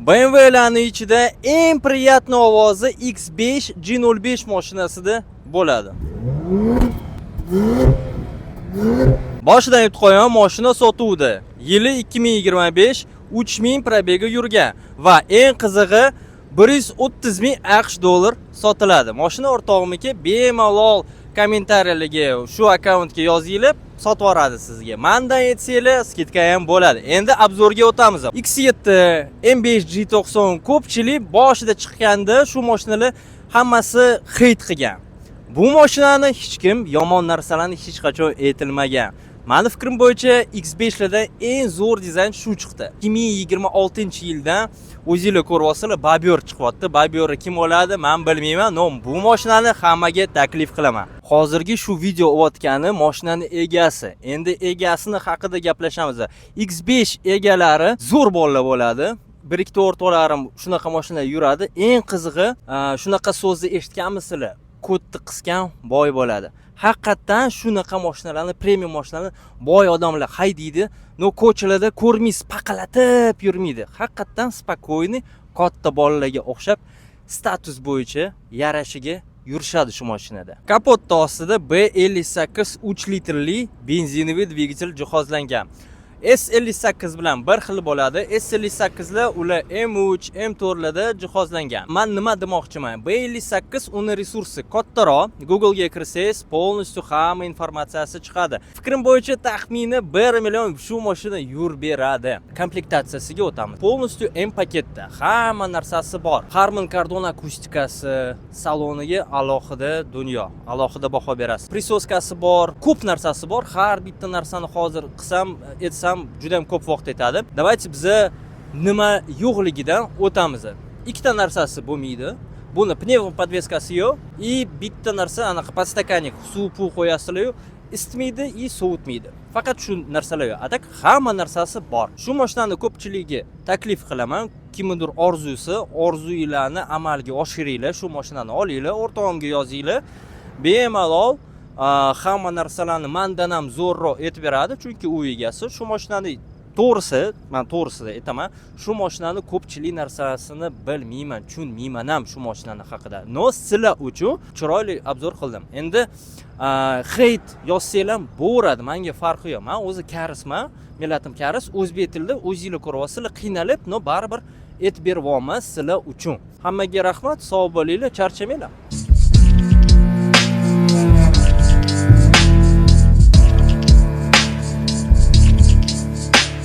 BMW'larning ichida eng приятный ovozi X5 G05 mashinasida bo'ladi. Boshidan aytib qo'yaman, mashina sotuvda. Yili 2025, 3000 probega yurgan va eng qizig'i 130 ming AQSh dollar sotiladi. Mashina o'rtog'imniki bemalol kommentariylarga shu akkauntga yozinglar, sotib yuboradi sizga. Mendan aytsanglar, skidka ham bo'ladi. Endi obzorga o'tamiz. X7, M5 G90 ko'pchilik boshida chiqqanda shu mashinalar hammasi hate qilgan. Bu mashinani hech kim yomon narsalarni hech qachon aytilmagan. Meni fikrim bo'yicha X5larda eng zo'r dizayn shu chiqdi. 2026-yildan o'zingizlar ko'ryapsizlar, Babyor chiqyapti. Babyorni kim oladi, men bilmayman, но bu mashinani hammaga taklif qilaman. Hozirgi shu video o'tgani mashinaning egasi. Endi egasini haqida gaplashamiz. X5 egalari zo'r bolalar bo'ladi. Bir-ikkita o'rtoqlarim shunaqa mashina yuradi. Eng qizig'i, shunaqa so'zni eshitganmisizlar? Kodni qisgan boy bo'ladi. Haqiqatan shunaqa mashinalarni, premium mashinalarni boy odamlar haydaydi. No ko'chalarda ko'rmaysiz, paqalatib yurmaydi. Haqiqatan spokойный, katta bolalarga o'xshab status bo'yicha yarashiga yurishadi shu mashinada. Kapotda ostida B58 3 litrli benzinoviy dvigatel jihozlangan. S58 bilan bir xil bo'ladi. S58lar ular M3, M4larda jihozlangan. Men nima demoqchiman? B58 uni resursi kattaroq. Google ga kirsangiz, полностью hamma informatsiyasi chiqadi. Fikrim bo'yicha taxmini 1 million shu mashina yur beradi. Komplektatsiyasiga o'tamiz. Полностью M paketda hamma narsasi bor. Harman Kardon akustikasi, saloniga alohida dunyo, alohida baho berasiz. Prisoskasi bor, ko'p narsasi bor. Har bitta narsani hozir qilsam, etsam juda ham ko'p vaqt ketadi. Давайте biz nima yo'qligidan o'tamiz. Ikkita narsasi bo'lmaydi. Buni pnevmo podveskasi yo'q, bitta narsa anaqa podstakannik suv puv qo'yasizlar, isitmaydi, sovutmaydi. Faqat shu narsalar yo'q. Atak hamma narsasi bor. Shu mashinani ko'pchiligiga taklif qilaman. Kimnidir orzuylarni amalga oshiringlar, shu mashinani olinglar, o'rtog'imga yozinglar. Bemalol hamma narsalarni mendan ham zo'rroq aytib beradi, chunki u egasi shu mashinani men to'g'risida aytaman, shu mashinani ko'pchilik narsasini bilmayman, tushunmayman ham shu mashinani haqida. No sizlar uchun chiroyli obzor qildim. Endi hate yozsanglar bo'radi, menga farqi yo'q. Men o'zi karisman, millatim karis, o'zbek tilida o'zingizlar ko'ryapsizlar, qiynalib, baribir aytib beryapman sizlar uchun. Hammaga rahmat, sog' bo'linglar, charchamanglar.